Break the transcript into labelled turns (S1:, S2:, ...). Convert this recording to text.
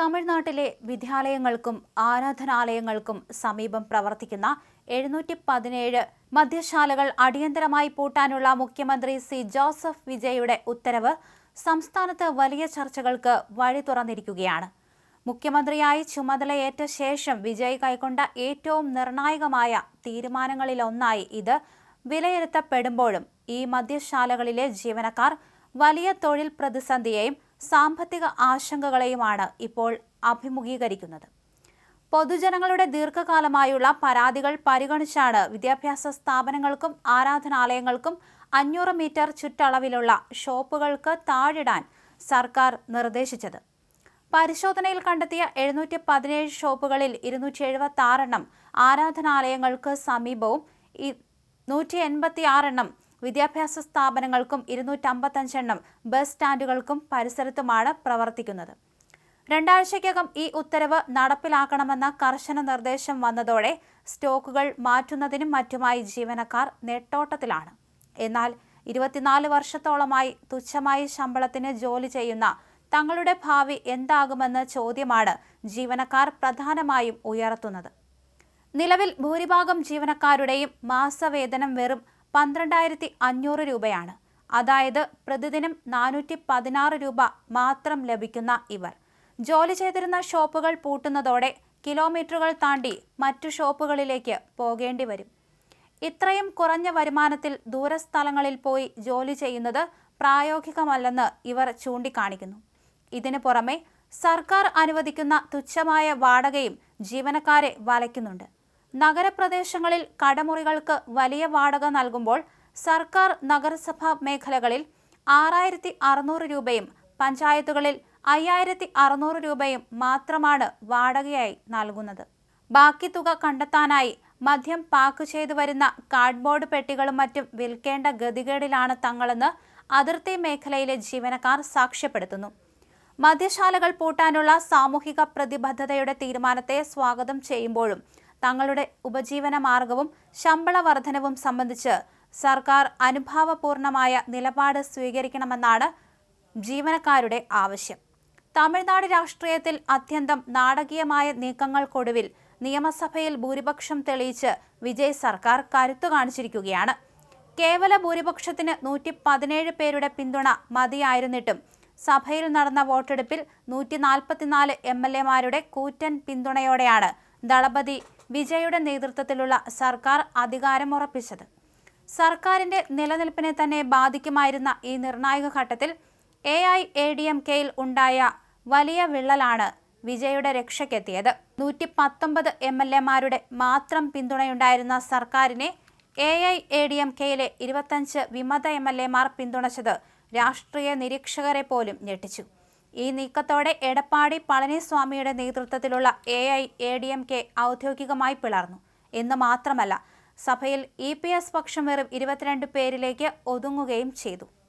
S1: തമിഴ്നാട്ടിലെ വിദ്യാലയങ്ങൾക്കും ആരാധനാലയങ്ങൾക്കും സമീപം പ്രവർത്തിക്കുന്ന 717 മദ്യശാലകൾ അടിയന്തരമായി പൂട്ടാനുള്ള മുഖ്യമന്ത്രി സി ജോസഫ് വിജയുടെ ഉത്തരവ് സംസ്ഥാനത്ത് വലിയ ചർച്ചകൾക്ക് വഴി തുറന്നിരിക്കുകയാണ്. മുഖ്യമന്ത്രിയായി ചുമതലയേറ്റ ശേഷം വിജയ് കൈക്കൊണ്ട ഏറ്റവും നിർണായകമായ തീരുമാനങ്ങളിലൊന്നായി ഇത് വിലയിരുത്തപ്പെടുമ്പോഴും ഈ മദ്യശാലകളിലെ ജീവനക്കാർ വലിയ തൊഴിൽ പ്രതിസന്ധിയെയും സാമ്പത്തിക ആശങ്കകളെയുമാണ് ഇപ്പോൾ അഭിമുഖീകരിക്കുന്നത്. പൊതുജനങ്ങളുടെ ദീർഘകാലമായുള്ള പരാതികൾ പരിഗണിച്ചാണ് വിദ്യാഭ്യാസ സ്ഥാപനങ്ങൾക്കും ആരാധനാലയങ്ങൾക്കും 500 മീറ്റർ ചുറ്റളവിലുള്ള ഷോപ്പുകൾക്ക് താഴിടാൻ സർക്കാർ നിർദ്ദേശിച്ചത്. പരിശോധനയിൽ കണ്ടെത്തിയ 717 ഷോപ്പുകളിൽ 276 എണ്ണം ആരാധനാലയങ്ങൾക്ക് സമീപവും 186 എണ്ണം വിദ്യാഭ്യാസ സ്ഥാപനങ്ങൾക്കും 255 എണ്ണം ബസ് സ്റ്റാൻഡുകൾക്കും പരിസരത്തുമാണ് പ്രവർത്തിക്കുന്നത്. രണ്ടാഴ്ചയ്ക്കകം ഈ ഉത്തരവ് നടപ്പിലാക്കണമെന്ന കർശന നിർദ്ദേശം വന്നതോടെ സ്റ്റോക്കുകൾ മാറ്റുന്നതിനും മറ്റുമായി ജീവനക്കാർ നെട്ടോട്ടത്തിലാണ്. എന്നാൽ 24 വർഷത്തോളമായി തുച്ഛമായ ശമ്പളത്തിന് ജോലി ചെയ്യുന്ന തങ്ങളുടെ ഭാവി എന്താകുമെന്ന ചോദ്യമാണ് ജീവനക്കാർ പ്രധാനമായും ഉയർത്തുന്നത്. നിലവിൽ ഭൂരിഭാഗം ജീവനക്കാരുടെയും മാസവേതനം വെറും 12,500 രൂപയാണ്. അതായത് പ്രതിദിനം 416 രൂപ മാത്രം ലഭിക്കുന്ന ഇവർ ജോലി ചെയ്തിരുന്ന ഷോപ്പുകൾ പൂട്ടുന്നതോടെ കിലോമീറ്ററുകൾ താണ്ടി മറ്റു ഷോപ്പുകളിലേക്ക് പോകേണ്ടി വരും. ഇത്രയും കുറഞ്ഞ വരുമാനത്തിൽ ദൂരസ്ഥലങ്ങളിൽ പോയി ജോലി ചെയ്യുന്നത് പ്രായോഗികമല്ലെന്ന് ഇവർ ചൂണ്ടിക്കാണിക്കുന്നു. ഇതിനു പുറമെ സർക്കാർ അനുവദിക്കുന്ന തുച്ഛമായ വാടകയും ജീവനക്കാരെ വലയ്ക്കുന്നുണ്ട്. നഗരപ്രദേശങ്ങളിൽ കടമുറികൾക്ക് വലിയ വാടക നൽകുമ്പോൾ സർക്കാർ നഗരസഭാ മേഖലകളിൽ 6,600 രൂപയും പഞ്ചായത്തുകളിൽ 5,600 രൂപയും മാത്രമാണ് വാടകയായി നൽകുന്നത്. ബാക്കി തുക കണ്ടെത്താനായി മദ്യം പാക്ക് ചെയ്തു വരുന്ന കാർഡ്ബോർഡ് പെട്ടികളും മറ്റും വിൽക്കേണ്ട ഗതികേടിലാണ് തങ്ങളെന്ന് അതിർത്തി മേഖലയിലെ ജീവനക്കാർ സാക്ഷ്യപ്പെടുത്തുന്നു. മദ്യശാലകൾ പൂട്ടാനുള്ള സാമൂഹിക പ്രതിബദ്ധതയുടെ തീരുമാനത്തെ സ്വാഗതം ചെയ്യുമ്പോഴും തങ്ങളുടെ ഉപജീവന മാർഗവും ശമ്പള വർധനവും സംബന്ധിച്ച് സർക്കാർ അനുഭാവപൂർണമായ നിലപാട് സ്വീകരിക്കണമെന്നാണ് ജീവനക്കാരുടെ ആവശ്യം. തമിഴ്നാട് രാഷ്ട്രീയത്തിൽ അത്യന്തം നാടകീയമായ നീക്കങ്ങൾക്കൊടുവിൽ നിയമസഭയിൽ ഭൂരിപക്ഷം തെളിയിച്ച് വിജയ് സർക്കാർ കരുത്തു കാണിച്ചിരിക്കുകയാണ്. കേവല ഭൂരിപക്ഷത്തിന് 117 പേരുടെ പിന്തുണ മതിയായിരുന്നിട്ടും സഭയിൽ നടന്ന വോട്ടെടുപ്പിൽ 144 MLA-മാരുടെ കൂറ്റൻ പിന്തുണയോടെയാണ് ദളപതി വിജയുടെ നേതൃത്വത്തിലുള്ള സർക്കാർ അധികാരമുറപ്പിച്ചത്. സർക്കാരിന്റെ നിലനിൽപ്പിനെ തന്നെ ബാധിക്കുമായിരുന്ന ഈ നിർണായക ഘട്ടത്തിൽ AIADMK-യിൽ ഉണ്ടായ വലിയ വിള്ളലാണ് വിജയുടെ രക്ഷയ്ക്കെത്തിയത്. 119 MLA-മാരുടെ മാത്രം പിന്തുണയുണ്ടായിരുന്ന സർക്കാരിനെ AIADMK-യിലെ 25 വിമത MLA-മാർ പിന്തുണച്ചത് രാഷ്ട്രീയ നിരീക്ഷകരെ പോലും ഞെട്ടിച്ചു. ഈ നീക്കത്തോടെ എടപ്പാടി പളനിസ്വാമിയുടെ നേതൃത്വത്തിലുള്ള AIADMK ഔദ്യോഗികമായി പിളർന്നു എന്ന് മാത്രമല്ല, സഭയിൽ EPS പക്ഷം വെറും 22 പേരിലേക്ക് ഒതുങ്ങുകയും ചെയ്തു.